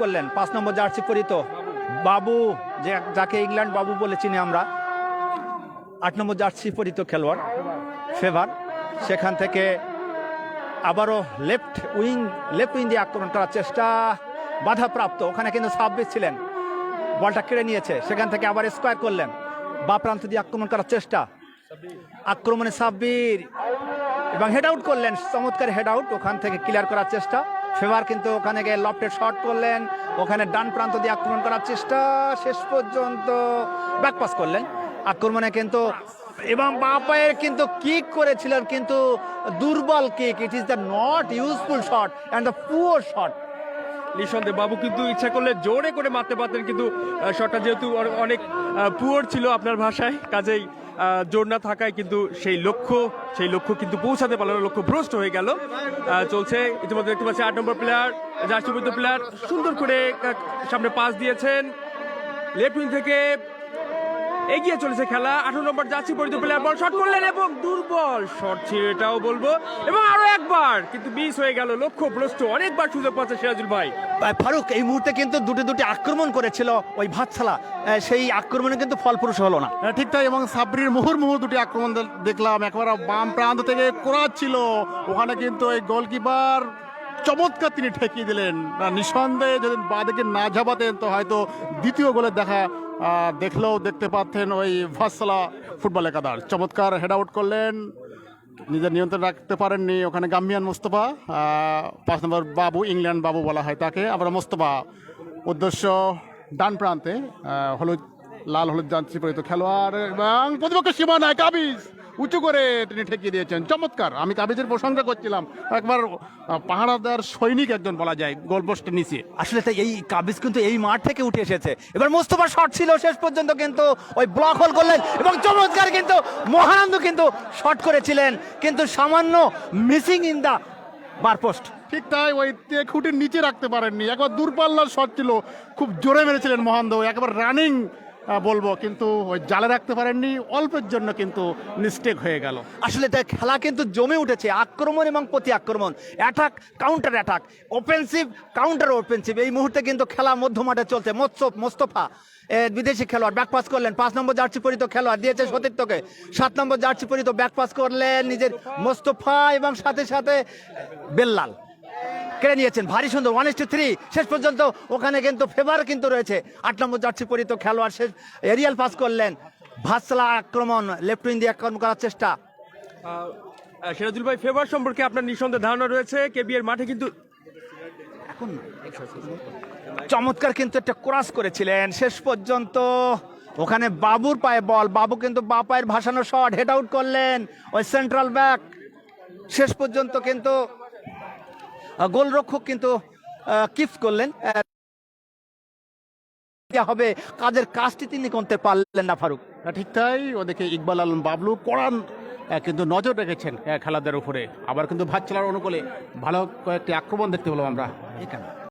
করলেন 5 নম্বর জার্সি পরিত বাবু, যাকে ইংল্যান্ড বাবু বলে চিনি আমরা, 8 নম্বর জার্সি পরিত খেলোয়াড় ফেভার। সেখান থেকে আবারও লেফট উইং দিয়ে আক্রমণ করার চেষ্টা, বাধাপ্রাপ্ত। ওখানে কিন্তু সাব্বির ছিলেন, বলটা কেড়ে নিয়েছে। সেখান থেকে আবার স্কোয়ার করলেন, বা প্রান্ত দিয়ে আক্রমণ করার চেষ্টা, আক্রমণে সাব্বির এবং হেড আউট করলেন। চমৎকার হেড আউট, ওখান থেকে ক্লিয়ার করার চেষ্টা ফেভার, কিন্তু ওখানে গিয়ে লফটেড শট করলেন। ওখানে ডান প্রান্ত দিয়ে আক্রমণ করার চেষ্টা, শেষ পর্যন্ত ব্যাকপাস করলেন আক্রমণে কিন্তু, এবং বাঁ পায়ের কিন্তু কিক করেছিলেন, কিন্তু দুর্বল kick. It is the not useful shot and the poor shot. নিঃসন্দেহে বাবু কিন্তু ইচ্ছা করলে জোরে করে মারতে পারতেন, কিন্তু শটটা যেহেতু অনেক পুয়ার ছিল আপনার ভাষায়, কাজেই জোর না থাকায় কিন্তু সেই লক্ষ্য কিন্তু পৌঁছাতে পারলো না, লক্ষ্য ভ্রষ্ট হয়ে গেল। চলছে ইতিমধ্যে দেখতে পাচ্ছি 8 নম্বর প্লেয়ার, জার্সি পরিহিত প্লেয়ার সুন্দর করে সামনে পাস দিয়েছেন, লেফট উইং থেকে এগিয়ে চলেছে খেলা। 18 নম্বর জার্সি পরিহিত প্লেয়ার বল শট করলেন এবং দুর্বল শট ছিল এটাও বলবো, এবং আরো একবার কিন্তু মিস হয়ে গেল, লক্ষ্য ভ্রষ্ট। অনেকবার সুযোগ পাচ্ছে সিরাজুল ভাই। ফারুক এই মুহূর্তে কিন্তু দুটি আক্রমণ করেছিল ওই ভাতশালা, সেই আক্রমণে কিন্তু ফলপ্রসূ হলো না। ঠিক তাই, এবং সাবরির মুহুর্মুহু দুটি আক্রমণ দেখলাম, একবার বাম প্রান্ত থেকে করাচ্ছিল, ওখানে কিন্তু এই গোলকিপার চমৎকার তিনি ঠেকিয়ে দিলেন। নিঃসন্দেহে যদি বাঁদিকে না ঝাপাতেন তো হয়তো দ্বিতীয় গোলের দেখা দেখতে পাচ্ছেন ওই ভাতশালা ফুটবল একাদশ। চমৎকার হেড আউট করলেন, নিজের নিয়ন্ত্রণ রাখতে পারেননি ওখানে গাম্বিয়ান মোস্তফা। 5 নম্বর বাবু, ইংল্যান্ড বাবু বলা হয় তাকে। আবার মোস্তফা উদ্দেশ্য ডান প্রান্তে, লাল হলুদ জার্সি পরিহিত খেলোয়াড়, এবং প্রতিপক্ষ সীমানায় কাবিজ উঁচু করে তিনি ঠেকিয়ে দিয়েছেন। চমৎকার, আমি কাবিজের প্রশংসা করছিলাম, একবার পাহারাদার সৈনিক একজন বলা যায় গোলপোস্টের নিচে। আসলে তাই, এই কাবিজ কিন্তু এই মাঠ থেকে উঠে এসেছে। এবার মোস্তফা শট ছিল, শেষ পর্যন্ত কিন্তু ওই ব্লক হোল করলেন, এবং চমৎকার কিন্তু মহানন্দ কিন্তু শট করেছিলেন, কিন্তু সামান্য missing in the bar post. ঠিক তাই, ওই খুঁটির নিচে রাখতে পারেননি, একবার দূরপাল্লার শট ছিল, খুব জোরে মেরেছিলেন মহানন্দ, একবার রানিং বলবো, কিন্তু ওই জালে রাখতে পারেননি, অল্পের জন্য কিন্তু মিস্টেক হয়ে গেল। আসলে তাই খেলা কিন্তু জমে উঠেছে, আক্রমণ এবং প্রতি আক্রমণ, attack counter attack, offensive counter offensive. এই মুহূর্তে কিন্তু খেলা মধ্যমাঠে চলছে। মোস্তফা বিদেশি খেলোয়াড় ব্যাকপাস করলেন, 5 নম্বর জার্সি পরিহিত খেলোয়াড় দিয়েছে সতীর্থকে, 7 নম্বর জার্সি পরিহিত ব্যাকপাস করলেন নিজের মোস্তফা, এবং সাথে সাথে বেল্লাল কেড়ে নিয়েছেন। ভারী সুন্দর 1-3 শেষ পর্যন্ত। ওখানে কিন্তু ফেভার কিন্তু রয়েছে, 8 নম্বর জার্সি পরিহিত খেলোয়াড় শেষ এরিয়াল পাস করলেন। ভাতশালা আক্রমণ, লেফট উইং দিয়ে আক্রমণ করার চেষ্টা। সিরাজুল ভাই, ফেভার সম্পর্কে আপনার নিঃসন্দেহে ধারণা রয়েছে, কেবিএর মাঠে কিন্তু এখন চমৎকার কিন্তু একটা ক্রস করেছিলেন, শেষ পর্যন্ত ওখানে বাবুর পায়ে বল, বাবু কিন্তু বা পায়ের ভাসানো শট, হেড আউট করলেন ওই সেন্ট্রাল ব্যাক। শেষ পর্যন্ত কিন্তু গোলরক্ষক কিন্তু কিপ করলেন, হবে কাজের কাজটি তিনি করতে পারলেন না ফারুক। ঠিক তাই, ওদিকে ইকবাল আলম বাবলু কড়ান কিন্তু নজর রেখেছেন খেলাদের উপরে। আবার কিন্তু ভাতশালার অনুকূলে ভালো কয়েকটি আক্রমণ দেখতে পেলাম আমরা এখানে।